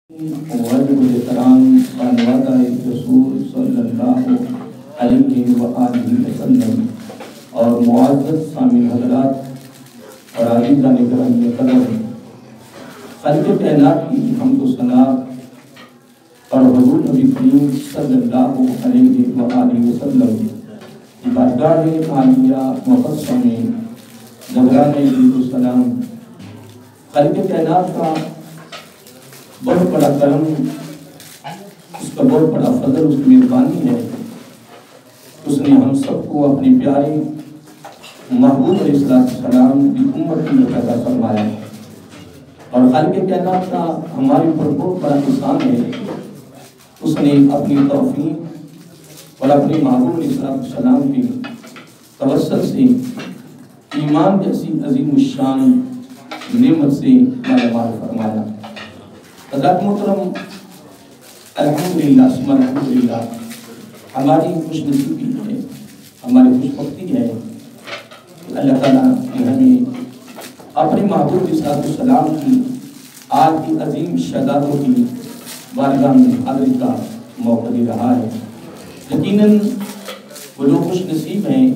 وجب احترام خانوادہ رسول صلی اللہ علیہ وآلہ وسلم اور معزز سامعین حضرات اور عزیزان گرامی قدر، خالق کائنات کی حمد و ثنا اور حضور نبی کریم صلی اللہ علیہ وآلہ وسلم کی بارگاہ عالیہ مقدسہ میں نذرانے درود و سلام خالق کائنات کا بہت بڑا کرم، اس کا بہت بڑا فضل، اس کی مہربانی ہے۔ اس نے ہم سب کو اپنی پیاری محبوب علیہ السلام کی امت میں پیدا فرمایا، اور خالق کائنات کا ہمارے اوپر بہت بڑا احسان ہے۔ اس نے اپنی توفیق اور اپنی محبوب علیہ السلام کی توسل سے ایمان جیسی عظیم الشان نعمت سے مالا مال فرمایا۔ حضرات محترم، الحمدللہ ثم الحمدللہ، ہماری خوش نصیبی ہے، ہماری خوش بختی ہے کہ اللہ تعالیٰ نے ہمیں اپنے محبوب علیہ السلام کی آج کی عظیم شہادتوں کی بارگاہ میں حاضری کا موقع دے رہا ہے۔ یقیناً وہ لوگ خوش نصیب ہیں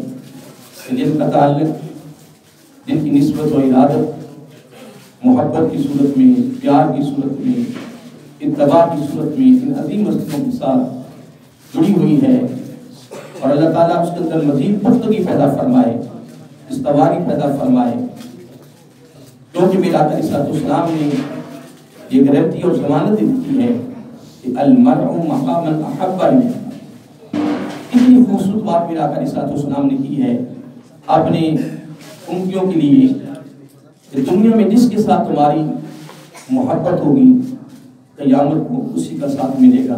کہ جن کا تعلق، جن کی نسبت و ارادت محبت کی صورت میں، پیار کی صورت میں، اتباع کی صورت میں ان عظیم ہستیوں کے ساتھ جڑی ہوئی ہے، اور اللہ تعالیٰ اس کے اندر مزید پختگی پیدا فرمائے، استواری پیدا فرمائے، کیونکہ میرا آقا علیہ السلام نے یہ گارنٹی اور ضمانت دی ہے کہ المرء مع من احب۔ اتنی خوبصورت بات میرا آقا علیہ السلام نے کی ہے اپنے امتیوں کے لیے کہ دنیا میں جس کے ساتھ تمہاری محبت ہوگی قیامت کو اسی کا ساتھ ملے گا۔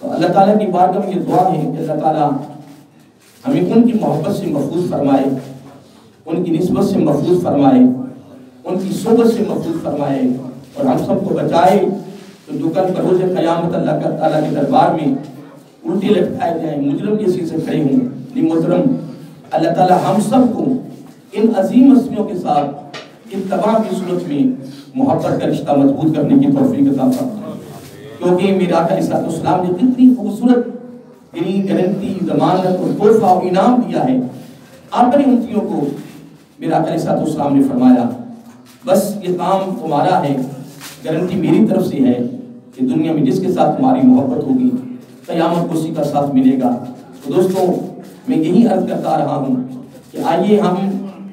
تو اللہ تعالیٰ کی بارگاہ میں یہ دعا ہے کہ اللہ تعالیٰ ہمیں ان کی محبت سے محفوظ فرمائے، ان کی نسبت سے محفوظ فرمائے، ان کی صحبت سے محفوظ فرمائے، اور ہم سب کو بچائے تو دکان پر روز قیامت اللہ تعالیٰ کے دربار میں الٹے لٹکائے جائیں، مجرم جیسے سے کھڑے ہوں۔ محترم، اللہ تعالیٰ ہم سب کو ان عظیم ہستیوں کے ساتھ اتباع کی صورت میں محبت کا رشتہ مضبوط کرنے کی توفیق عطا فرمائے، کیونکہ میرے آقا علیہ السلام نے کتنی خوبصورت گارنٹی، ضمانت اور تحفہ اور انعام دیا ہے اپنی امتیوں کو۔ میرے آقا علیہ السلام نے فرمایا بس یہ کام تمہارا ہے، گارنٹی میری طرف سے ہے کہ دنیا میں جس کے ساتھ تمہاری محبت ہوگی قیامت کو اسی کا ساتھ ملے گا۔ تو دوستوں، میں یہی عرض کرتا رہا ہوں کہ آئیے ہم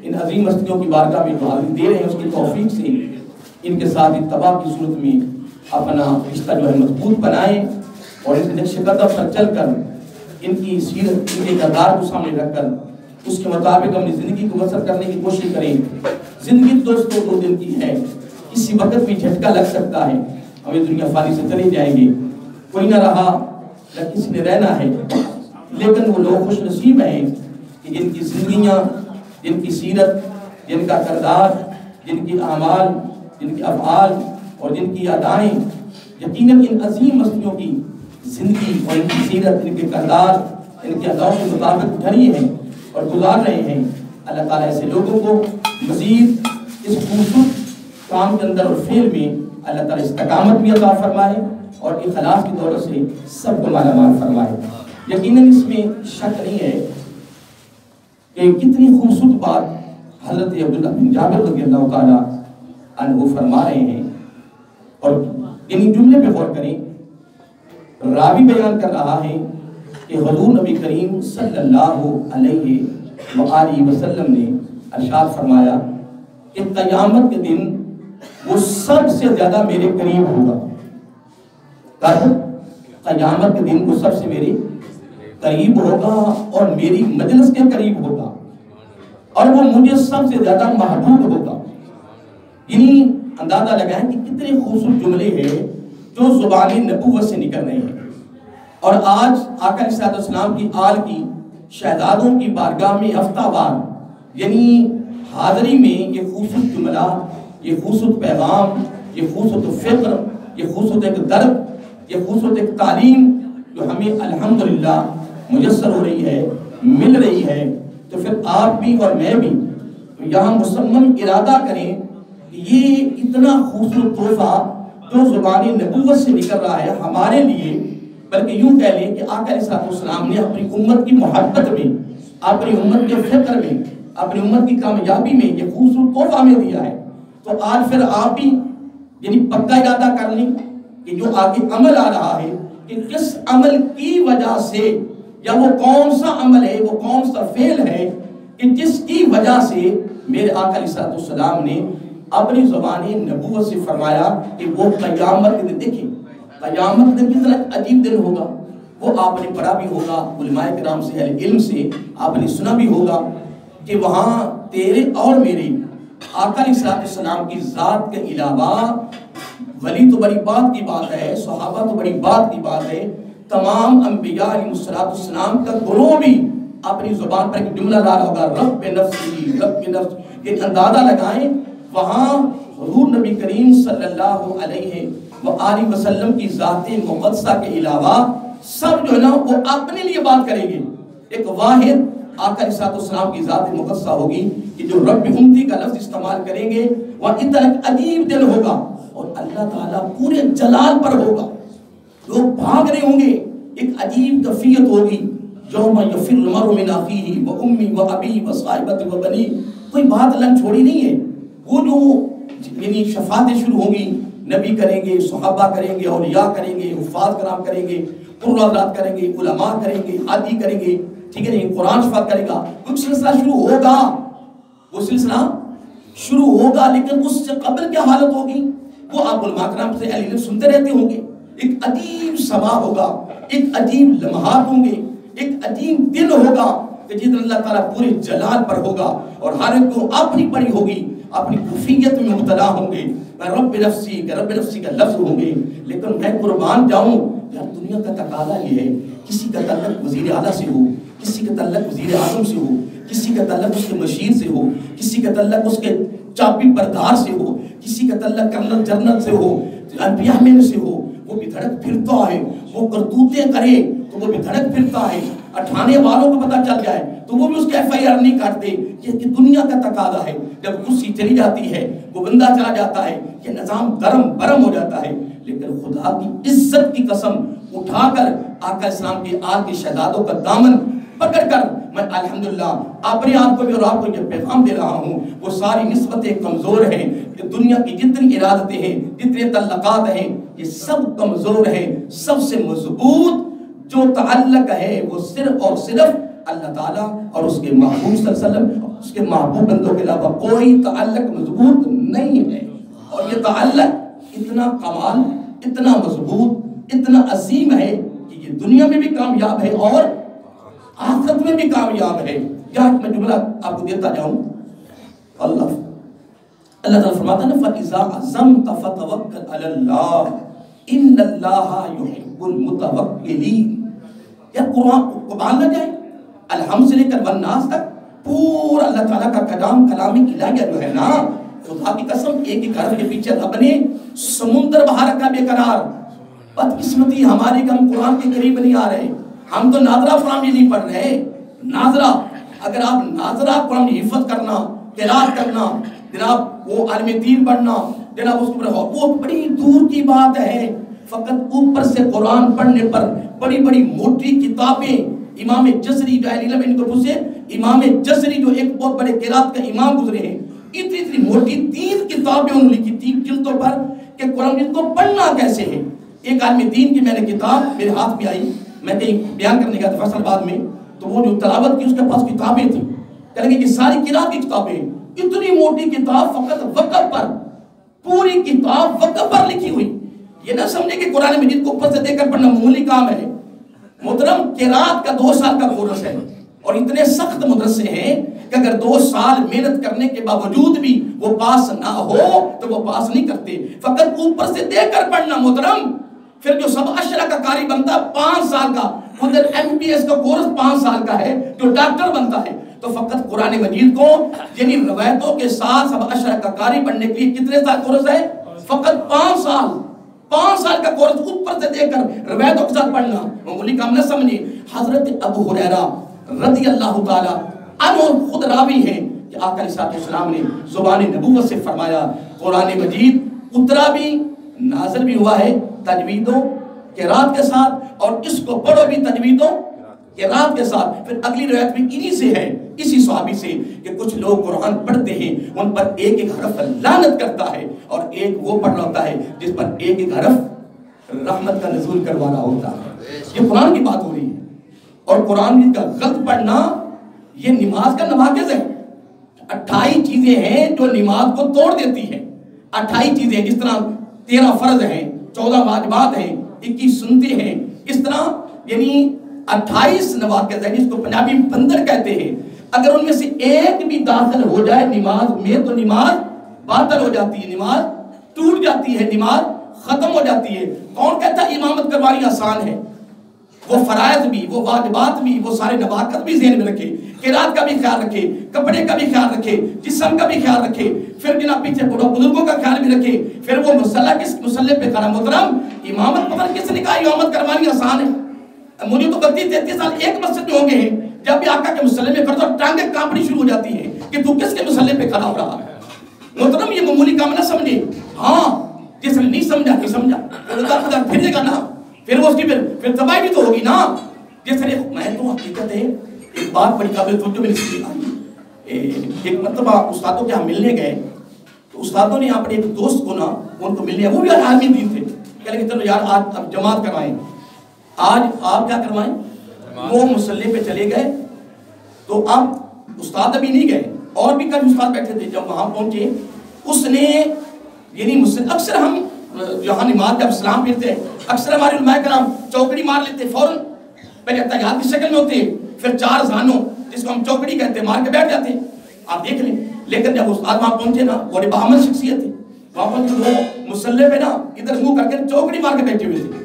ان عظیم ہستیوں کی بارگاہ میں جو حاضری دے رہے ہیں اس کی توفیق سے ان کے ساتھ اتباع کی صورت میں اپنا رشتہ جو ہے مضبوط بنائیں، اور ان کے نقش قدم پر چل کر ان کی سیرت، ان کے کردار کو سامنے رکھ کر اس کے مطابق اپنی زندگی کو بسر کرنے کی کوشش کریں۔ زندگی دوستوں 2 دن کی ہے، کسی وقت بھی جھٹکا لگ سکتا ہے، ہمیں دنیا فانی سے چلے جائیں گے، کوئی نہ رہا نہ کسی نے رہنا ہے، لیکن وہ لوگ خوش نصیب ہیں کہ جن کی زندگیاں، جن کی سیرت، جن کا کردار، جن کی اعمال، جن کے افعال اور جن کی ادائیں یقیناً ان عظیم ہستیوں کی زندگی اور ان کی سیرت، ان کے کردار، ان کے اداؤں کے مطابق ڈھلی ہیں اور گزار رہے ہیں۔ اللہ تعالیٰ ایسے لوگوں کو مزید اس خوبصورت کام کے اندر اور فعل میں اللہ تعالیٰ استقامت بھی عطا فرمائے اور اخلاص کی دولت سے سب کو مالا مال فرمائے۔ یقیناً اس میں شک نہیں ہے کہ کتنی خوبصورت بات حضرت عبداللہ بن جابر رضی اللہ تعالیٰ عنہ فرما رہے ہیں، اور انہی جملے پہ غور کریں۔ راوی بیان کر رہا ہے کہ حضور نبی کریم صلی اللہ علیہ وآلہ وسلم نے ارشاد فرمایا کہ قیامت کے دن وہ سب سے زیادہ میرے قریب ہوگا۔ قیامت کے دن وہ سب سے میرے قریب ہوگا اور میری مجلس کے قریب ہوگا، اور وہ مجھے سب سے زیادہ محبوب ہوگا۔ یعنی اندازہ لگائیں کہ کتنے خوبصورت جملے ہیں جو زبان نبوت سے نکل رہے ہیں، اور آج آقا علیہ السلام کی آل کی شہزادوں کی بارگاہ میں ہفتہ وار یعنی حاضری میں یہ خوبصورت جملہ، یہ خوبصورت پیغام، یہ خوبصورت فکر، یہ خوبصورت ایک درد، یہ خوبصورت ایک تعلیم جو ہمیں الحمدللہ میسر ہو رہی ہے، مل رہی ہے، تو پھر آپ بھی اور میں بھی یہاں مصمم ارادہ کریں کہ یہ اتنا خوبصورت تحفہ جو زبان نبوت سے نکل رہا ہے ہمارے لیے، بلکہ یوں کہہ لیں کہ آقا علیہ السلام نے اپنی امت کی محبت میں، اپنی امت کے فکر میں، اپنی امت کی کامیابی میں یہ خوبصورت تحفہ میں دیا ہے۔ تو آج پھر آپ بھی یعنی پکا ارادہ کر لیں کہ جو آگے عمل آ رہا ہے کہ کس عمل کی وجہ سے، یا وہ کون سا عمل ہے، وہ کون سا فعل ہے کہ جس کی وجہ سے میرے آقا علیہ السلام نے اپنی زبان نبوت سے فرمایا کہ وہ قیامت کے دن، دیکھیں قیامت کے دن کتنا عجیب دن ہوگا، وہ آپ نے پڑھا بھی ہوگا علماء کرام سے، اہل علم سے آپ نے سنا بھی ہوگا کہ وہاں تیرے اور میرے آقا علیہ السلام کی ذات کے علاوہ ولی تو بڑی بات کی بات ہے، صحابہ تو بڑی بات کی بات ہے، تمام انبیاء علیہ السلام کا گروہ بھی اپنی زبان پر ایک جملہ لا رہا ہوگا، رب نفسی رب نفس، یہ اندازہ لگائیں وہاں حضور نبی کریم صلی اللہ علیہ وآلہ وسلم کی ذات مقدسہ کے علاوہ سب جو ہے نا وہ اپنے لیے بات کریں گے، ایک واحد آقا علیہ السلام کی ذات مقدسہ ہوگی کہ جو رب امتی کا لفظ استعمال کریں گے، وہ اتنا عجیب دن ہوگا اور اللہ تعالیٰ پورے جلال پر ہوگا، لوگ بھاگ رہے ہوں گے، ایک عجیب کیفیت ہوگی، یوم یفر المرء من اخیہ و امی و ابی و صاحبۃ و بنی، کوئی بات اللہ چھوڑی نہیں ہے، وہ جو یعنی شفاعتیں شروع ہوں گی، نبی کریں گے، صحابہ کریں گے، اولیاء کریں گے، حفاظ کرام کریں گے، قرآن حضرات کریں گے، علماء کریں گے، حاجی کریں گے، ٹھیک ہے نہیں، قرآن شفاعت کرے گا، کچھ سلسلہ شروع ہوگا، وہ سلسلہ شروع ہوگا، لیکن اس سے قبل کیا حالت ہوگی وہ آپ علماء کرام سے اہل علم سنتے رہتے ہوں گے، ایک عجیب سما ہوگا، ایک عجیب لمحات ہوں گے، ایک عجیب دن ہوگا کہ جس دن اللہ تعالیٰ پورے جلال پر ہوگا اور ہر ایک کو اپنی پڑی ہوگی، اپنی خفیت میں مبتلا ہوں گے، میں رب نفسی کا لفظ ہوں گے، لیکن میں قربان جاؤں یار دنیا کا تقاضا یہ ہے، کسی کا تعلق وزیر اعلیٰ سے ہو، کسی کا تعلق وزیر اعظم سے ہو، کسی کا تعلق اس کے مشیر سے ہو، کسی کا تعلق اس کے چابی بردار سے ہو، کسی کا تعلق کرنل جنرل سے ہو، انبیاء میں سے ہو، وہ بھی دھڑک پھرتا ہے، وہ کرتوتیں کرے تو وہ بھی دھڑک پھرتا ہے، اٹھانے والوں کو پتہ چل جائے تو وہ بھی اس کے ایف آئی آر نہیں کاٹتے، یہ دنیا کا تقاضا ہے، جب کرسی چلی جاتی ہے، وہ بندہ چلا جاتا ہے، یہ نظام برم ہو جاتا ہے، لیکن خدا کی عزت کی قسم اٹھا کر آقا اسلام کے آل کے شہزادوں کا دامن پکڑ کر میں الحمدللہ اپنے آپ کو بھی اور آپ کو یہ پیغام دے رہا ہوں، وہ ساری نسبتیں کمزور ہیں کہ دنیا کی جتنی ارادتیں ہیں، جتنے تعلقات ہیں، یہ سب کمزور ہیں، سب سے مضبوط جو تعلق ہے وہ صرف اور صرف اللہ تعالیٰ اور اس کے محبوب صلی اللہ علیہ وسلم، اس کے محبوب بندوں کے علاوہ کوئی تعلق مضبوط نہیں ہے، اور یہ تعلق اتنا کمال، اتنا مضبوط، اتنا عظیم ہے کہ یہ دنیا میں بھی کامیاب ہے اور آخرت میں بھی کامیاب ہے۔ یہاں میں جملہ آپ کو دیتا جاؤں، اللہ تعالیٰ فرماتا ہے نا فَإِذَا عَزَمْتَ فَتَوَكَّلْ عَلَى اللَّهِ إِنَّ اللَّهَ يُحِبُّ الْمُتَوَكِّلِينَ۔ یا قرآن نہ جائے الحمد سے لے کر والناس تک پورا اللہ تعالیٰ کا کلام الہیہ جو ہے نا، خدا کی قسم ایک ایک حرف کے پیچھے رب نے سمندر بہا رکھا بے قرار۔ بدقسمتی ہماری کہ ہم قرآن کے قریب نہیں آ رہے، ہم تو ناظرہ قرآن نہیں پڑھ رہے، ناظرہ، اگر آپ ناظرہ قرآن حفظ کرنا، قرات کرنا، جناب وہ عالم دین پڑھنا، جناب اس کے اوپر وہ بڑی دور کی بات ہے، فقط اوپر سے قرآن پڑھنے پر بڑی بڑی موٹی کتابیں، امام جزری جو علم ان کو پوچھے، امام جزری جو ایک بہت بڑے قرات کا امام گزرے ہیں، اتنی موٹی 3 کتابیں انہوں نے لکھی 3 جلدوں پر کہ قرآن جن کو پڑھنا کیسے ہے۔ ایک عالم دین کی میں نے کتاب میرے ہاتھ میں آئی، میں کہیں بیان کرنے گیا تھا فیصل آباد میں، تو وہ جو تلاوت کی اس کے پاس کتابیں تھیں، کہنے لگے کہ ساری قرات کی کتابیں، اتنی موٹی کتاب فقط وقف پر، پوری کتاب وقف پر لکھی ہوئی۔ یہ نہ سمجھے کہ قرآن مجید کو اوپر سے دے کر پڑھنا معمولی کام ہے، محترم قرات کا 2 سال کا کورس ہے، اور اتنے سخت مدرسے ہیں کہ اگر 2 سال محنت کرنے کے باوجود بھی وہ پاس نہ ہو تو وہ پاس نہیں کرتے، فقط اوپر سے دے کر پڑھنا محترم۔ پھر جو سب اشرہ کا قاری بنتا 5 سال کا، ادھر ایم پی ایس کا کورس 5 سال کا ہے، جو ڈاکٹر بنتا ہے، تو فقط قرآن مجید کو یعنی روایتوں کے ساتھ سب اشرہ کا قاری بننے کے لیے کتنے سال کورس ہے؟ فقط 5 سال، 5 سال کا کورس اوپر سے دے کر روایتوں کے ساتھ پڑھنا معمولی کام نہ سمجھے۔ حضرت ابو ہریرہ رضی اللہ تعالی عنہ خود راوی ہیں کہ آقا علیہ السلام نے زبان نبوت سے فرمایا قرآن مجید اترا بھی، نازل بھی ہوا ہے تجویدوں قرات کے ساتھ، اور اس کو پڑھو بھی تجویدوں قرات کے ساتھ۔ پھر اگلی روایت بھی انہی سے ہے، اسی صحابی سے، کہ کچھ لوگ قرآن پڑھتے ہیں ان پر ایک ایک حرف لعنت کرتا ہے، اور ایک وہ پڑھ رہا ہوتا ہے جس پر ایک ایک حرف رحمت کا نزول کروا رہا ہوتا ہے۔ یہ قرآن کی بات ہو رہی ہے، اور قرآن کا غلط پڑھنا یہ نماز کا نواقض ہے۔ 28 چیزیں ہیں جو نماز کو توڑ دیتی ہیں، 28 چیزیں، جس طرح 13 فرض ہیں، 14 واجبات ہیں، 21 سنتیں ہیں، اس طرح یعنی 28 نواقض ہیں، جس کو پنجابی میں بندر کہتے ہیں۔ اگر ان میں سے ایک بھی داخل ہو جائے نماز میں تو نماز باطل ہو جاتی ہے، نماز ٹوٹ جاتی ہے، نماز ختم ہو جاتی ہے۔ کون کہتا ہے امامت کروانی آسان ہے؟ وہ فرائض بھی، وہ واجبات بھی، وہ سارے نواقض بھی ذہن میں رکھے، قرات کا بھی خیال رکھے، کپڑے کا بھی خیال رکھے، جسم کا بھی خیال رکھے، پھر جناب پیچھے بزرگوں کا خیال بھی رکھے، پھر وہ مسلح کس مسلح پہ کھڑا۔ محترم امامت پتہ کس نے کہا امامت کروانی آسان ہے؟ مجھے تو 32-33 سال ایک مسجد میں ہو گئے ہیں، جب بھی آقا کے مسلح میں کھڑا تو ٹانگیں کانپنی شروع ہو جاتی ہیں کہ تو کس کے مسلح پہ کھڑا ہو رہا ہے۔ محترم یہ معمولی کام نہ سمجھے، ہاں جس نے نہیں سمجھا نہیں سمجھا، ادھر پھرے گا نا، پھر وہ اس کی پھر تباہی بھی تو ہوگی نا۔ جس طرح میں تو حقیقت ہے ایک بات بڑی قابل توجہ میں اس لیے آئی، ایک مرتبہ استادوں کے ہاں ملنے گئے تو استادوں نے اپنے ایک دوست کو نا ان کو ملنے، وہ بھی عالمی دین تھے، کہہ لگے چلو یار آج اب جماعت کروائیں، آج آپ کیا کروائیں؟ وہ مسلح پہ چلے گئے۔ تو اب استاد ابھی نہیں گئے، اور بھی کئی استاد بیٹھے تھے، جب وہاں پہنچے اس نے یعنی اکثر ہم جہاں نماز جب سلام پھرتے ہیں اکثر ہمارے علماء کرام چوکڑی مار لیتے فوراً، پہلے تحیات کی شکل میں ہوتے ہیں، پھر 4 زانوں جس کو ہم چوکڑی کہتے ہیں مار کے بیٹھ جاتے ہیں، آپ دیکھ لیں۔ لیکن جب استاد وہاں پہنچے نا، وہ باہمن شخصیت تھی، وہاں پہنچے وہ مسلح پہ نا ادھر منہ کر کے چوکڑی مار کے بیٹھے ہوئے تھے۔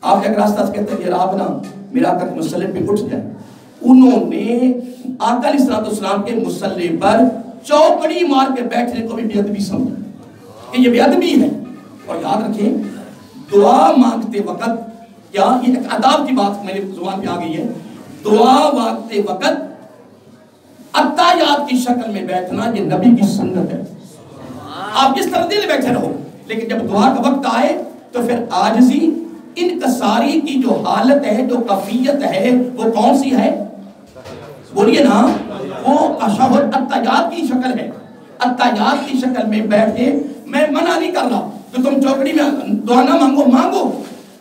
آپ ایک راستہ سے کہتے ہیں کہ آپ نا میرا آقا کے مسلح پہ اٹھ جائے۔ انہوں نے آقا علیہ السلام کے مسلح پر چوکڑی مار کے بیٹھنے کو بھی بے ادبی سمجھا کہ یہ بے ادبی ہے۔ اور یاد رکھیں دعا مانگتے وقت، کیا یہ ایک آداب کی بات میرے زبان پہ آ گئی ہے، دعا مانگتے وقت اتحیات کی شکل میں بیٹھنا یہ نبی کی سنت ہے۔ آپ جس طرح دل بیٹھے رہو، لیکن جب دعا کا وقت آئے تو پھر عاجزی انکساری کی جو حالت ہے، جو کیفیت ہے، وہ کون سی ہے؟ بولیے نا، وہ تشہد اتحیات کی شکل ہے۔ اتحیات کی شکل میں بیٹھے، میں منع نہیں کر رہا کہ تم چوکڑی میں دعا نہ مانگو، مانگو،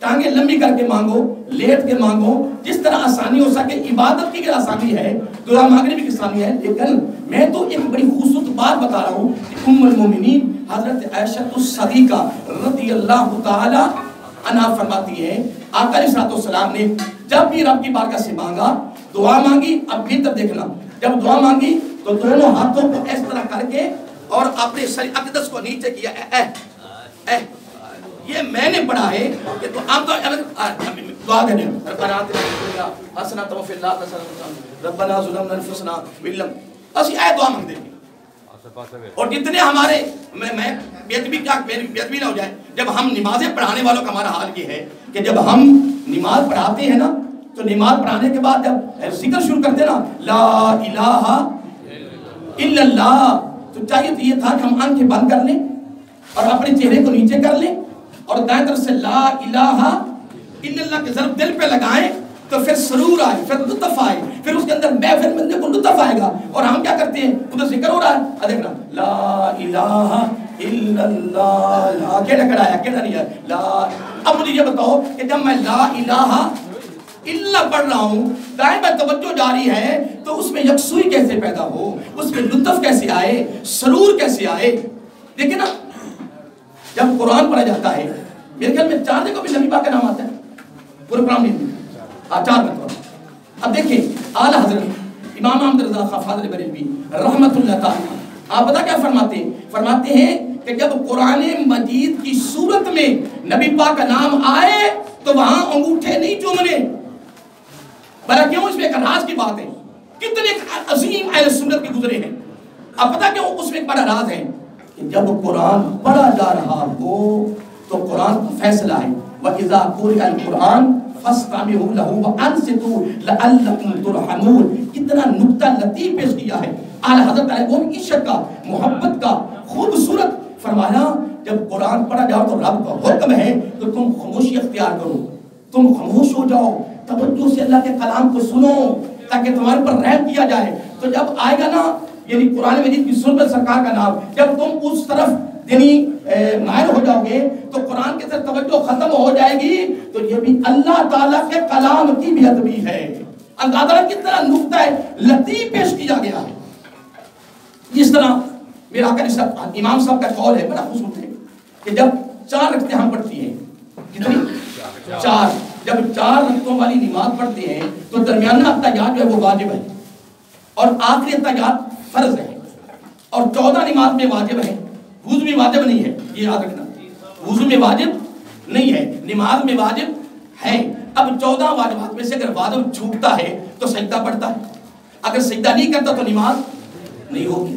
ٹانگیں لمبی کر کے مانگو، لیٹ کے مانگو، جس طرح آسانی ہو سکے۔ عبادت کی آسانی ہے، دعا مانگنے بھی آسانی ہے، لیکن میں تو ایک بڑی خوبصورت بات بتا رہا ہوں کہ ام المومنین حضرت عائشہ الصدیقہ رضی اللہ تعالی عنہا فرماتی ہے آقا علیہ السلام نے جب بھی رب کی بارگاہ سے مانگا، دعا مانگی، اب بھیتر دیکھنا، جب دعا مانگی تو دونوں ہاتھوں کو اس طرح کر کے اور اپنے سر اقدس کو نیچے کیا، یہ میں نے پڑھا ہے کہ تو عام طور دعا دینے ربنا آتنا حسنۃ وفی الآخرۃ ربنا ظلمنا انفسنا وإن بس یہ دعا مانگ دیں۔ اور جتنے ہمارے میں بے ادبی کیا بے ادبی نہ ہو جائے، جب ہم نمازیں پڑھانے والوں کا ہمارا حال یہ ہے کہ جب ہم نماز پڑھاتے ہیں نا تو نماز پڑھانے کے بعد جب ذکر شروع کرتے نا لا الہ الا اللہ، تو چاہیے تو یہ تھا کہ ہم آنکھیں بند کر لیں اور اپنے چہرے کو نیچے کر لیں اور دائیں طرف سے لا الہ الا اللہ کے ضرب دل پہ لگائیں تو پھر سرور آئے، پھر لطف آئے، پھر اس کے اندر محفل بندے کو لطف آئے گا۔ اور ہم کیا کرتے ہیں؟ ادھر ذکر ہو رہا ہے، دیکھنا لا الہ الا اللہ، لا کیڑا کڑایا کیڑا نہیں ہے لا۔ اب مجھے یہ بتاؤ کہ جب میں لا الہ الا پڑھ رہا ہوں، دائیں بائیں توجہ جاری ہے، تو اس میں یکسوئی کیسے پیدا ہو، اس میں لطف کیسے آئے، سرور کیسے آئے؟ دیکھیں نا جب قرآن پڑھا جاتا ہے، میرے خیال میں 4 جگہ بھی نبی پاک کا نام آتا ہے پورے قرآن میں، 4 مرتبہ۔ اب دیکھیں اعلیٰ حضرت امام احمد رضا خان فاضل بریلوی رحمت اللہ تعالی، آپ پتہ کیا فرماتے ہیں؟ فرماتے ہیں کہ جب قرآن مجید کی صورت میں نبی پاک کا نام آئے تو وہاں انگوٹھے نہیں چومنے، بلکہ کیوں؟ اس میں ایک راز کی بات ہے، کتنے عظیم اہل سنت کے گزرے ہیں۔ اب پتہ کیوں اس میں ایک بڑا راز ہے کہ جب قرآن پڑھا جا رہا ہو تو قرآن کا فیصلہ ہے وَإِذَا قُرِئَ الْقُرْآنُ فَاسْتَمِعُوا لَهُ وَأَنصِتُوا لَعَلَّكُمْ تُرْحَمُونَ۔ کتنا نکتہ لطیف پیش کیا ہے اعلیٰ حضرت علیہ، وہ عشق کا، محبت کا، خوبصورت فرمایا جب قرآن پڑھا جاؤ تو رب کا حکم ہے کہ تم خاموشی اختیار کرو، تم خاموش ہو جاؤ، توجہ سے اللہ کے کلام کو سنو تاکہ تمہارے پر رحم کیا جائے۔ تو جب آئے گا نا یعنی قرآن مجید کی سنت سرکار کا نام، جب تم اس طرف یعنی مائل ہو جاؤ گے تو قرآن کے طرف توجہ ختم ہو جائے گی، تو یہ بھی اللہ تعالیٰ کے کلام کی بے ادبی ہے۔ اندازہ کتنا نکتہ لطیف پیش کیا گیا ہے۔ جس طرح میرا امام صاحب کا قول ہے، بڑا خوبصورت ہے کہ جب 4 رکعتیں ہم پڑھتی ہیں، کتنی؟ 4، جب 4 رکعتوں والی نماز پڑھتے ہیں تو درمیانہ اتحیات جو ہے وہ واجب ہے اور آخری اتحیات فرض ہے، اور 14 نماز میں واجب ہے، وضو میں واجب نہیں ہے، یہ یاد رکھنا، وضو میں واجب نہیں ہے، نماز میں واجب ہے۔ اب 14 واجبات میں سے اگر واجب چھوٹتا ہے تو سجدہ پڑھتا ہے، اگر سجدہ نہیں کرتا تو نماز نہیں ہوگی۔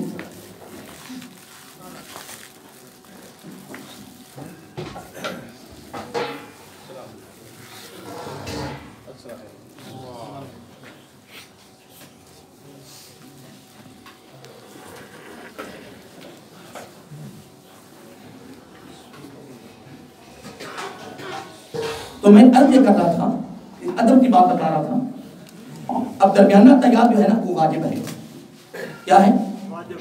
تو میں عرض یہ کر رہا تھا، ادب کی بات بتا رہا تھا۔ اب درمیانہ تیار جو ہے نا وہ واجب ہے، کیا ہے؟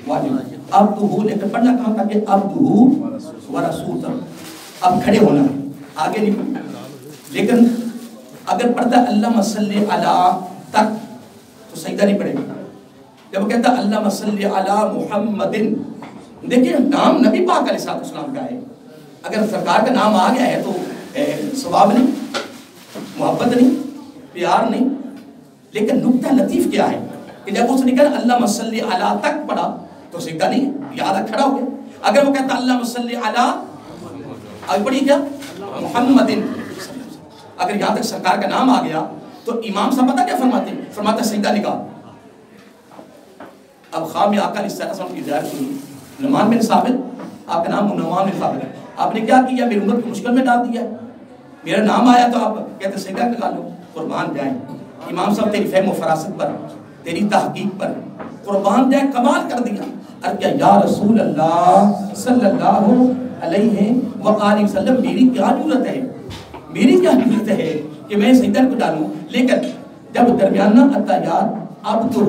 واجب۔ اب تو ہو لے کر پڑھنا کہاں تھا کہ اب تو ہو ورسول تک، اب کھڑے ہونا ہے، آگے نہیں پڑھنا۔ لیکن اگر پڑھتا اللہم صلی علی تک تو سجدہ نہیں پڑھے گا۔ جب وہ کہتا اللہم صلی علی محمد، دیکھیں نام نبی پاک علیہ السلام کا ہے، اگر سرکار کا نام آ گیا ہے تو ثواب نہیں، محبت نہیں، پیار نہیں۔ لیکن نکتہ لطیف کیا ہے کہ جب اس نے کہا اللہم صلی علی تک پڑھا تو سجدہ نہیں، یاد کھڑا ہو گیا۔ اگر وہ کہتا اللہم صلی علی، آگے پڑھی کیا؟ محمد، اگر یہاں تک سرکار کا نام آ گیا تو امام صاحب پتہ کیا فرماتے ہیں؟ فرماتے سجدہ نکال۔ اب خواہ میں آقا علیہ السلام کی زیارت سنی، نعمان بن ثابت، آپ کا نام نعمان بن ثابت ہے، آپ نے کیا کیا؟ میری امت کو مشکل میں ڈال دیا، میرا نام آیا تو آپ کہتے سجدہ نکال لو، قربان جائیں۔ امام صاحب تیری فہم و فراست پر، تیری تحقیق پر قربان جائیں، کمال کر دیا۔ ارے یا رسول اللہ صلی اللہ علیہ وآلہ وسلم، میری کیا ضرورت ہے، میری کیا ضرورت ہے کہ میں سجدہ کو ڈالوں؟ لیکن جب درمیانہ اتحیات اب تو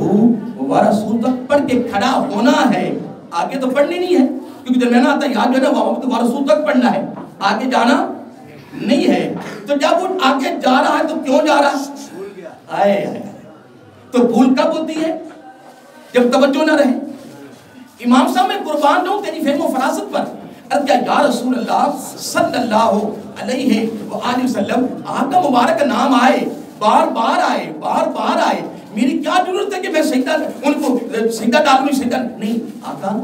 ورسول تک پڑھ کے کھڑا ہونا ہے، آگے تو پڑھنی نہیں ہے، کیونکہ درمیانہ اتحیات جو ہے نا وہ ورسول تک پڑھنا ہے، آگے جانا نہیں ہے۔ تو جب وہ آگے جا رہا ہے تو کیوں جا رہا ہے؟ تو بھول کب ہوتی ہے؟ جب توجہ نہ رہے۔ امام صاحب میں قربان جاؤں تیری فہم و فراست پر، ارے یا رسول اللہ صلی اللہ علیہ وآلہ وسلم، آپ کا مبارک نام آئے، بار بار آئے، بار بار آئے، میری کیا ضرورت ہے کہ میں سجدہ ان کو سجدہ ڈالوں؟ سجدہ نہیں آقا،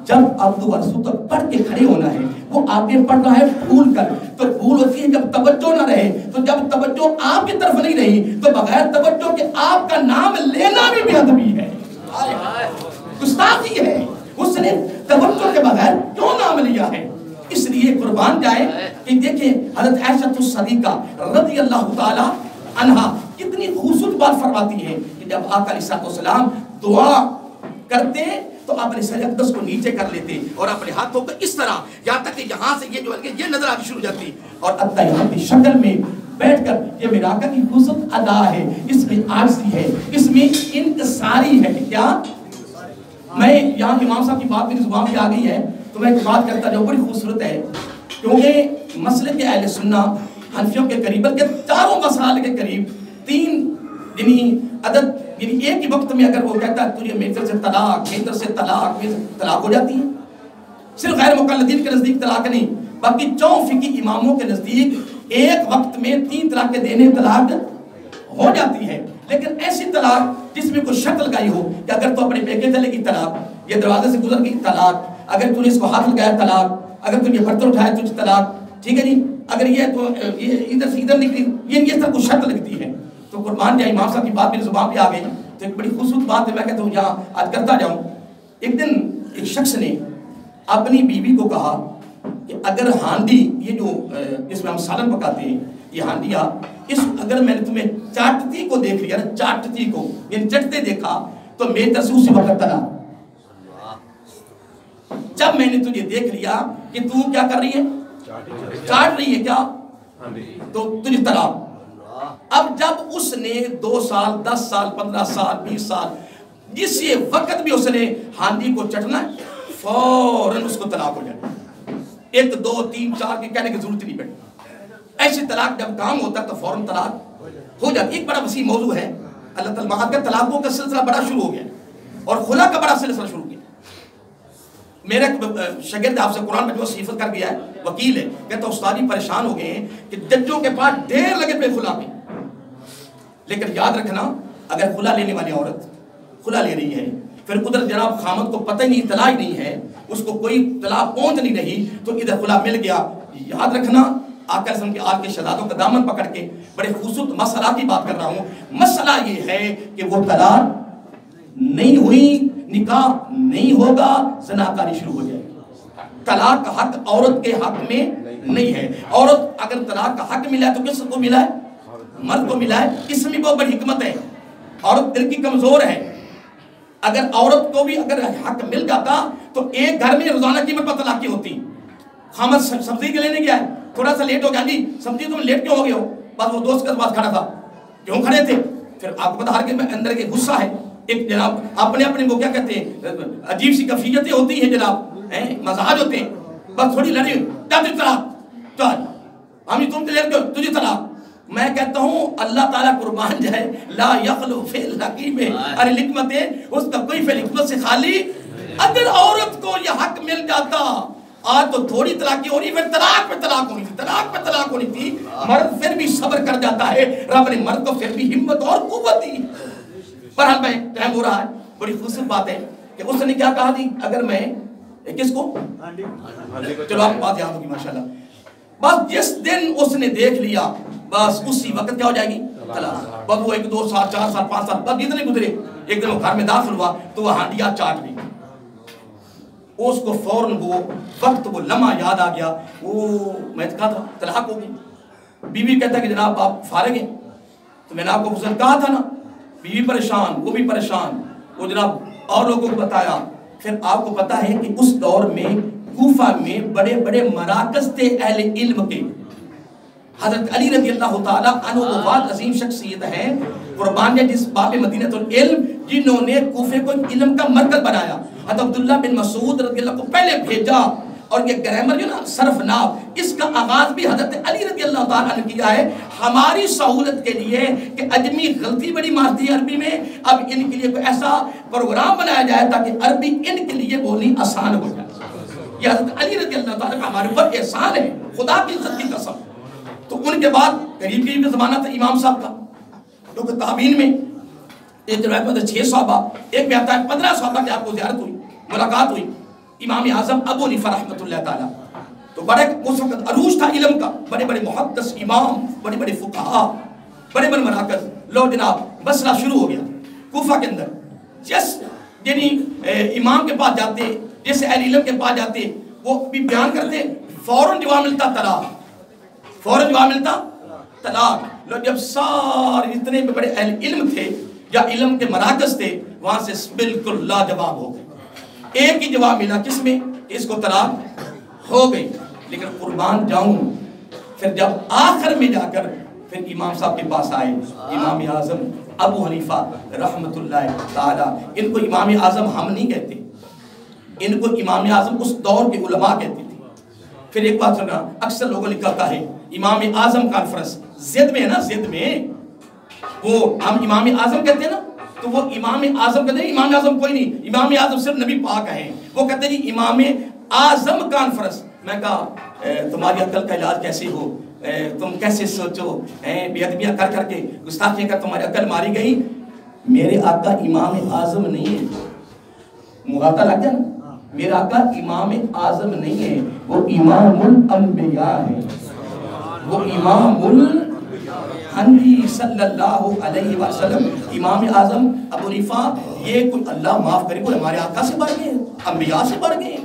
جب عبد و رسول تک پڑھ کے کھڑے ہونا ہے، وہ آگے پڑھ رہا ہے بھول کر، تو بھول ہوتی ہے جب توجہ نہ رہے۔ تو جب توجہ آپ کی طرف نہیں رہی تو بغیر توجہ کے آپ کا نام لینا بھی بے ادبی ہے، گستاخی ہے۔ اس نے توجہ کے بغیر کیوں نام لیا ہے؟ اس لیے قربان جائے کہ دیکھیں حضرت عائشہ الصدیقہ رضی اللہ تعالی عنہا کتنی خوبصورت بات فرماتی ہے کہ جب آقا علیہ السلام دعا کرتے تو اپنے سر اقدس کو نیچے کر لیتے اور اپنے ہاتھوں کو اس طرح، یہاں تک کہ یہاں سے یہ جو ہے یہ نظر آنی شروع ہو جاتی، اور اتحیات کی شکل میں بیٹھ کر، یہ میرا آقا کی خوبصورت ادا ہے، اس میں عاجزی ہے، اس میں انکساری ہے۔ کیا میں یہاں امام صاحب کی بات میری زبان پہ آ گئی ہے تو میں ایک بات کرتا جو بڑی خوبصورت ہے، کیونکہ مسئلے کے اہل سنہ حنفیوں کے قریب بلکہ چاروں مسائل کے قریب 3 یعنی عدد، یعنی ایک ہی وقت میں اگر وہ کہتا ہے تجھے میری طرف سے طلاق، میری طرف سے طلاق، میری طلاق ہو جاتی ہے۔ صرف غیر مقلدین کے نزدیک طلاق نہیں، باقی 4 فقہی اماموں کے نزدیک ایک وقت میں 3 طلاقیں دینے طلاق ہو جاتی ہے۔ لیکن ایسی طلاق جس میں کوئی شرط لگائی ہو کہ اگر تو اپنے پیکے چلے گی طلاق، یہ دروازے سے گزر گئی طلاق، اگر تو نے اس کو ہاتھ لگایا طلاق، اگر تم یہ برتن اٹھایا تجھے طلاق، ٹھیک ہے جی، اگر یہ تو یہ ادھر سے ادھر نکلی، یہ طرح کوئی شرط لگتی ہے۔ تو قربان جائے امام صاحب کی بات میری زبان پہ آ گئی تو ایک بڑی خوبصورت بات ہے، میں کہتا ہوں یہاں آج کرتا جاؤں۔ ایک دن ایک شخص نے اپنی بیوی کو کہا کہ اگر ہانڈی، یہ جو جس میں ہم سالن پکاتے ہیں، یہ ہانڈیاں، اس اگر میں نے تمہیں چاٹتی کو دیکھ لیا نا، چاٹتی کو یعنی چٹتے دیکھا تو میری طرف سے اسی وقت طلاق۔ جب میں نے تجھے دیکھ لیا کہ تو کیا کر رہی ہے، چاٹ رہی ہے کیا، تو تجھے طلاق۔ اب جب اس نے 2 سال 10 سال 15 سال 20 سال جس وقت بھی اس نے ہانڈی کو چٹنا ہے فوراً اس کو طلاق ہو جائے، 1 2 3 4 کے کہنے کی ضرورت نہیں پڑتی۔ ایسی طلاق جب کام ہوتا ہے تو فوراً طلاق ہو جاتی ہے۔ ایک بڑا وسیع موضوع ہے، اللہ تعالیٰ کا طلاقوں کا سلسلہ بڑا شروع ہو گیا اور خلا کا بڑا سلسلہ شروع ہو گیا۔ میرا شاگرد آپ سے قرآن میں جو حفظ کر گیا ہے، وکیل ہے، کہتا استادی پریشان ہو گئے ہیں کہ ججوں کے پاس ڈیر لگے پڑے خلا میں۔ لیکن یاد رکھنا، اگر خلا لینے والی عورت خلا لے رہی ہے، پھر ادھر جناب خامد کو پتہ ہی نہیں، اطلاع ہی نہیں ہے، اس کو کوئی اطلاع پہنچ نہیں رہی، تو ادھر خلا مل گیا۔ یاد رکھنا، آقا رسول کے آل کے شہزادوں کا دامن پکڑ کے بڑے خصوص مسئلہ کی بات کر رہا ہوں۔ مسئلہ یہ ہے کہ وہ طلاق نہیں ہوئی، نکاح نہیں ہوگا، زناکاری شروع ہو جائے گی۔ طلاق کا حق عورت کے حق میں نہیں ہے۔ عورت اگر طلاق کا حق ملا ہے تو کس کو ملا ہے؟ مرد کو ملا ہے۔ اس میں بہت بڑی حکمت ہے، عورت دل کی کمزور ہے۔ اگر عورت کو بھی اگر حق مل جاتا تو ایک گھر میں روزانہ قیمت پر طلاقیں ہوتی۔ خامد سبزی کے لینے گیا ہے، تھوڑا سا لیٹ ہو گیا، جی سبزی تم لیٹ کیوں ہو گئے ہو؟ بس وہ دوست کے پاس کھڑا تھا، کیوں کھڑے تھے؟ پھر آپ کو بتا رہے کہ اندر کے غصہ ہے، ایک جناب اپنے وہ کیا کہتے ہیں، عجیب سی کیفیتیں ہوتی ہیں جناب، مزاج ہوتے ہیں، بس تھوڑی لڑی تجھے طلاق، ہم تم تجھے طلاق۔ میں کہتا ہوں اللہ تعالیٰ قربان جائے، لا یخلو فی الحکیم، ارے حکمت ہے اس کا کوئی فعل حکمت سے خالی۔ اگر عورت کو یہ حق مل جاتا، آج تو تھوڑی طلاقیں ہو رہی، پھر طلاق پہ طلاق ہونی تھی، طلاق پہ طلاق ہونی تھی۔ مرد پھر بھی صبر کر جاتا ہے، رب نے مرد کو پھر بھی ہمت اور قوت دی۔ بہرحال میں ٹائم ہو رہا ہے، بڑی خوبصورت بات ہے کہ اس نے کیا کہا تھی، اگر میں کس کو، چلو آپ بات یاد ہوگی ماشاءاللہ، بس جس دن اس نے دیکھ لیا بس اسی وقت کیا ہو جائے گی، طلاق۔ بس وہ 1 2 سال 4 سال 5 سال بس جتنے گزرے، ایک دن وہ گھر میں داخل ہوا تو وہ ہانڈیاں چاٹ لی، اس کو فوراً وہ وقت وہ لمحہ یاد آ گیا، وہ میں کہا تھا طلاق ہوگی۔ بیوی کہتا ہے کہ جناب آپ فارغ ہیں، تو میں نے آپ کو حسن کہا تھا نا۔ بیوی پریشان، وہ بھی پریشان، وہ جناب اور لوگوں کو بتایا۔ پھر آپ کو پتا ہے کہ اس دور میں کوفہ میں بڑے بڑے مراکز تھے اہل علم کے۔ حضرت علی رضی اللہ تعالیٰ عنہ وہ بات عظیم شخصیت ہے، قربان ہے جس باب مدینہ العلم، جنہوں نے کوفے کو علم کا مرکز بنایا۔ حضرت عبداللہ بن مسعود رضی اللہ کو پہلے بھیجا، اور یہ گرامر جو نا صرف ناو، اس کا آغاز بھی حضرت علی رضی اللہ تعالیٰ عنہ کیا ہے ہماری سہولت کے لیے کہ اجمی غلطی بڑی مارتی ہے عربی میں، اب ان کے لیے کوئی ایسا پروگرام بنایا جائے تاکہ عربی ان کے لیے بولنی آسان ہو جائے۔ یہ حضرت علی رضی اللہ تعالیٰ کا ہمارے پر احسان ہے، خدا کی عزت کی قسم۔ تو ان کے بعد قریب قریب زمانہ تھا امام صاحب کا، کیونکہ تابعین میں ایک روایت میں 6 صحابہ، ایک میں آتا ہے 15 صحابہ کی آپ کو زیارت ہوئی، ملاقات ہوئی۔ امام اعظم ابو حنیفہ رحمۃ اللہ تعالیٰ، تو بڑے اس وقت عروج تھا علم کا، بڑے بڑے محدث امام، بڑے بڑے فقہا، بڑے بڑے مراکز، لو جناب مسئلہ شروع ہو گیا کوفہ کے اندر۔ جس یعنی امام کے پاس جاتے، جیسے اہل علم کے پاس جاتے، وہ بھی بیان کرتے، فوراً جواب ملتا طلاق، فوراً جواب ملتا طلاق۔ لوگ جب سارے جتنے بھی بڑے اہل علم تھے یا علم کے مراکز تھے، وہاں سے بالکل لاجواب ہو گئے۔ ایک ہی جواب ملا کس میں، اس کو طلاق ہو گئی۔ لیکن قربان جاؤں، پھر جب آخر میں جا کر پھر امام صاحب کے پاس آئے، امام اعظم ابو حنیفہ رحمۃ اللہ تعالیٰ، ان کو امام اعظم ہم نہیں کہتے، ان کو امام اعظم اس دور کے علماء کہتے تھے۔ پھر ایک بات سننا، اکثر لوگوں نے کہا ہے امام اعظم کانفرنس زد میں ہے نا، زد میں وہ ہم امام اعظم کہتے ہیں نا، تو وہ امام اعظم کہتے ہیں، امام اعظم کوئی نہیں، امام اعظم صرف نبی پاک ہیں۔ وہ کہتے ہیں جی امام اعظم کانفرنس۔ میں کہا تمہاری عقل کا علاج کیسے ہو، تم کیسے سوچو، بے ادبیاں کر کر کے گستاخیاں کر تمہاری عقل ماری گئی۔ میرے آقا امام اعظم نہیں ہے، مغالطہ لگ گیا نا، میرا آقا امام اعظم نہیں ہے، وہ امام الانبیاء ہے، وہ امام صلی اللہ علیہ وسلم۔ امام اعظم ابو حنیفہ یہ کوئی اللہ معاف کرے کوئی ہمارے آقا سے بڑھ گئے، انبیاء سے بڑھ گئے،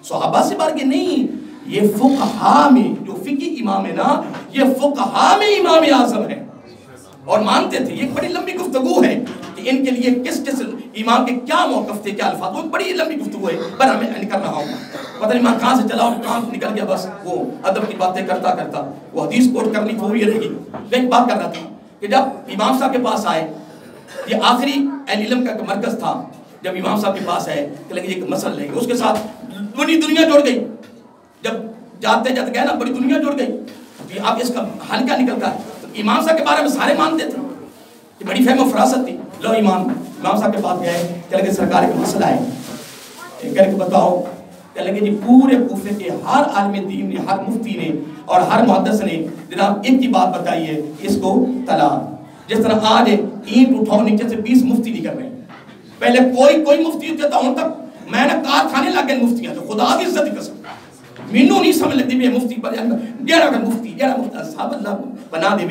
صحابہ سے بڑھ گئے، نہیں، یہ فقہا میں جو فقی امام ہے نا، یہ فقہا میں امام اعظم ہے۔ اور مانتے تھے، یہ بڑی لمبی گفتگو ہے کہ ان کے لیے کس کس امام کے کیا موقف تھے، کیا الفاظ. وہ بڑی لمبی گفتگو ہے پر ہمیں نکل رہا ہوں، پتہ نہیں میں کہاں سے چلا ہوں کہاں سے نکل گیا. بس وہ ادب کی باتیں کرتا کرتا وہ حدیث کوٹ کرنی تو وہ یہ رہے گی. میں ایک بات کر رہا تھا کہ جب امام صاحب کے پاس آئے، یہ آخری اہل علم کا مرکز تھا، جب امام صاحب کے پاس آئے کہ لگے ایک مسئلہ لے گئے، اس کے ساتھ بڑی دنیا جڑ گئی. جب جاتے جاتے گئے نا بڑی دنیا جڑ گئی کہ اب اس کا حل کیا نکلتا ہے. تو امام صاحب کے بارے میں سارے مانتے تھے، یہ بڑی فہم و فراست تھی. لو امام صاحب کے پاس گئے کہ لگے سرکار کا مسئلہ ہے، کہہ کے بتاؤ. کہ لگے جی پورے کوفے کے ہر عالم دین نے، ہر مفتی نے اور ہر محدث نے جناب ایک ہی بات بتائی ہے کہ اس کو طلاق. جس طرح آج اینٹ اٹھاؤ نیچے سے 20 مفتی نہیں کر رہے ہیں. پہلے کوئی مفتی ہوتا ہوں تک میں نے کارخانے لگ گئے مفتیاں تو خدا کی عزت قسم مینوں نہیں سمجھ لگتی میں مفتی پر گیرہ مفتی صاحب اللہ بنا دے.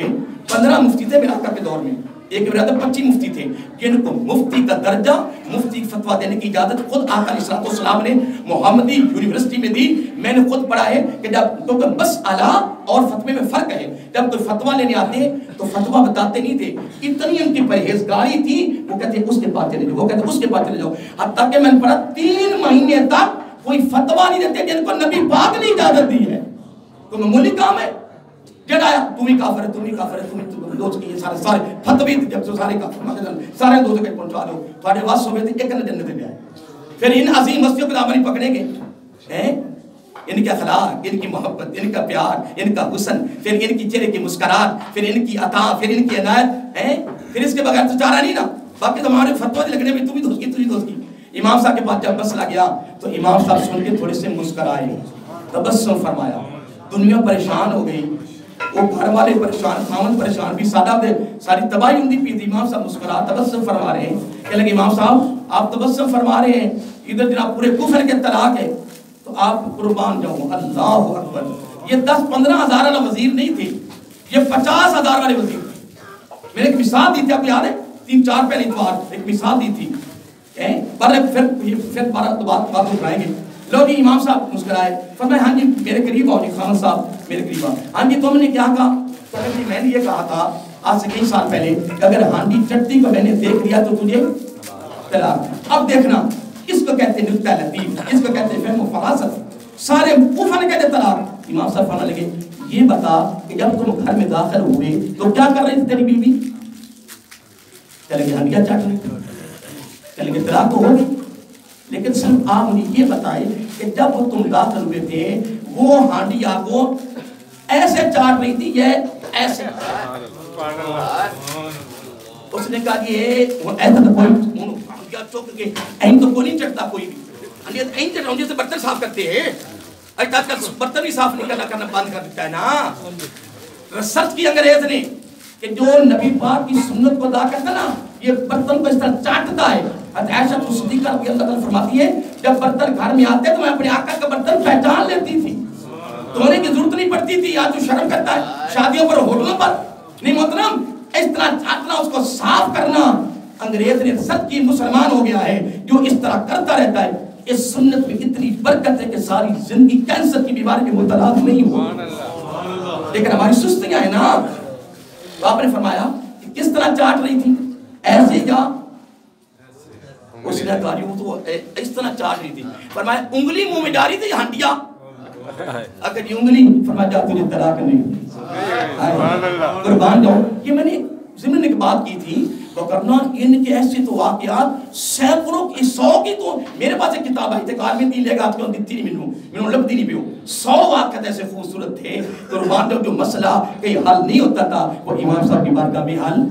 15 مفتی تھے میرے آقا کے دور میں، ایک برادر 25 مفتی تھے جن کو مفتی کا درجہ، مفتی فتویٰ دینے کی اجازت خود آقا علیہ السلام نے محمدی یونیورسٹی میں دی. میں نے خود پڑھا ہے کہ جب کیونکہ مسئلہ اور فتوے میں فرق ہے، جب کوئی فتویٰ لینے آتے تو فتویٰ بتاتے نہیں تھے. اتنی ان کی پرہیزگاری تھی، وہ کہتے اس کے پاس چلے جاؤ، وہ کہتے اس کے پاس چلے جاؤ. حتیٰ کہ میں نے پڑھا 3 مہینے تک کوئی فتویٰ نہیں دیتے جن کو نبی پاک نے اجازت دی ہے. تو معمولی کام ہے جڑ آیا تم ہی کافر ہے، تم ہی کافر ہے، تم ہی دوست کی سارے فتوی جب تو سارے کافر سارے دوست کے پہنچا دو تھوڑے واس ہوئے تھے ایک نہ جنت میں آئے. پھر ان عظیم ہستیوں کو دامن پکڑیں گے، ان کے اخلاق، ان کی محبت، ان کا پیار، ان کا حسن، پھر ان کی چہرے کی مسکراہٹ، پھر ان کی عطا، پھر ان کی عنایت، پھر اس کے بغیر تو چارہ نہیں نا. باقی تو ہمارے فتوی لگنے میں تم ہی دوست کی، تم ہی دوست کی. امام صاحب کے پاس جب مسئلہ گیا تو امام صاحب سن کے تھوڑے سے مسکرائے، تبسم فرمایا. دنیا پریشان ہو گئی، وہ گھر والے پریشان، خاوند پریشان، بھی سادہ دے ساری تباہی ہوندی پی تھی. امام صاحب مسکرا تبسم فرما رہے ہیں. کہ لگے امام صاحب آپ تبسم فرما رہے ہیں، ادھر جناب پورے کفر کے طلاق ہے تو آپ قربان جاؤ. اللہ اکبر. یہ 10-15 ہزار والا وزیر نہیں تھے، یہ 50 ہزار والے وزیر تھے. میں نے ایک مثال دی تھی، آپ کو یاد ہے 3-4 پہلے اتوار ایک مثال دی تھی. پھر بات اٹھائیں گے. لو جی امام صاحب مسکرائے، فرمایا ہاں جی میرے قریب آؤ جی، خان صاحب میرے قریب آؤ. ہاں جی تم نے کیا کہا؟ تو میں نے یہ کہا تھا آج سے کئی سال پہلے کہ اگر ہانڈی چٹتی کو میں نے دیکھ لیا تو تجھے طلاق. اب دیکھنا اس کو کہتے ہیں نکتہ لطیف، اس کو کہتے ہیں فہم و فراست. سارے اوفا نے کہتے طلاق. امام صاحب فرمانے لگے یہ بتا کہ جب تم گھر میں داخل ہوئے تو کیا کر رہی تھی تیری بیوی؟ چلے گے ہانڈیاں چاٹ رہی تھی، چلے گے طلاق تو ہوگی. لیکن صرف آپ مجھے یہ بتائے کہ جب تم داخل ہوئے تھے وہ ہانڈیا کو ایسے چاٹ رہی تھی یہ ایسے. اس نے کہا یہ ایسا تو کوئی ہانڈیا چوک کے این تو کوئی نہیں چٹتا کوئی بھی. ہانڈیا تو این چٹتا ہوں جیسے برتن صاف کرتے ہیں، آج کل برتن بھی صاف نہیں کرنا بند کر دیتا ہے نا. ریسرچ کی انگریز نے کہ جو نبی پاک کی سنت کو ادا کرتا نا یہ برتن کو اس طرح چاٹتا ہے. عائشہ صدیقہ رضی اللہ عنہا فرماتی ہے جب برتن گھر میں آتے تو میں اپنے آقا کا برتن پہچان لیتی تھی، دھونے کی ضرورت نہیں پڑتی تھی. آج جو شرم کرتا ہے شادیوں پر ہوٹلوں پر نہیں محترم، اس طرح چاٹنا اس کو صاف کرنا انگریز نے سچ کی مسلمان ہو گیا ہے جو اس طرح کرتا رہتا ہے. اس سنت میں اتنی برکت ہے کہ ساری زندگی کینسر کی بیماری میں مبتلا نہیں ہو. لیکن ہماری سستیاں ہیں نا. آپ نے فرمایا کہ کس طرح چاٹ رہی تھی؟ ایسے یا اس نے کہا یوں تو اس طرح چاٹ رہی تھی. فرمایا انگلی منہ میں جا رہی تھی ہانڈیا اگر یہ انگلی فرمایا جا تجھے طلاق نہیں قربان جاؤ. یہ میں نے ضمن ایک بات کی تھی تو کرنا ان کے ایسے تو واقعات سینکڑوں کی 100 کی تو میرے پاس ایک کتاب آئی تھے کار میں 3 لے گا کیوں دیتی نہیں مینوں لب دی نہیں پیو 100 واقعات ایسے خوبصورت تھے. قربان جاؤ جو مسئلہ کہیں حل نہیں ہوتا تھا وہ امام صاحب کی بارگاہ میں حل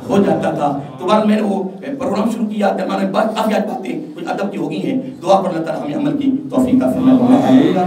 ہو جاتا تھا. تو بعد میں نے وہ پروگرام شروع کیا درمیان میں اب آج باتیں کچھ ادب کی ہو گئی ہیں. دعا پر اللہ تعالی ہمیں عمل کی توفیق عطا فرمائے.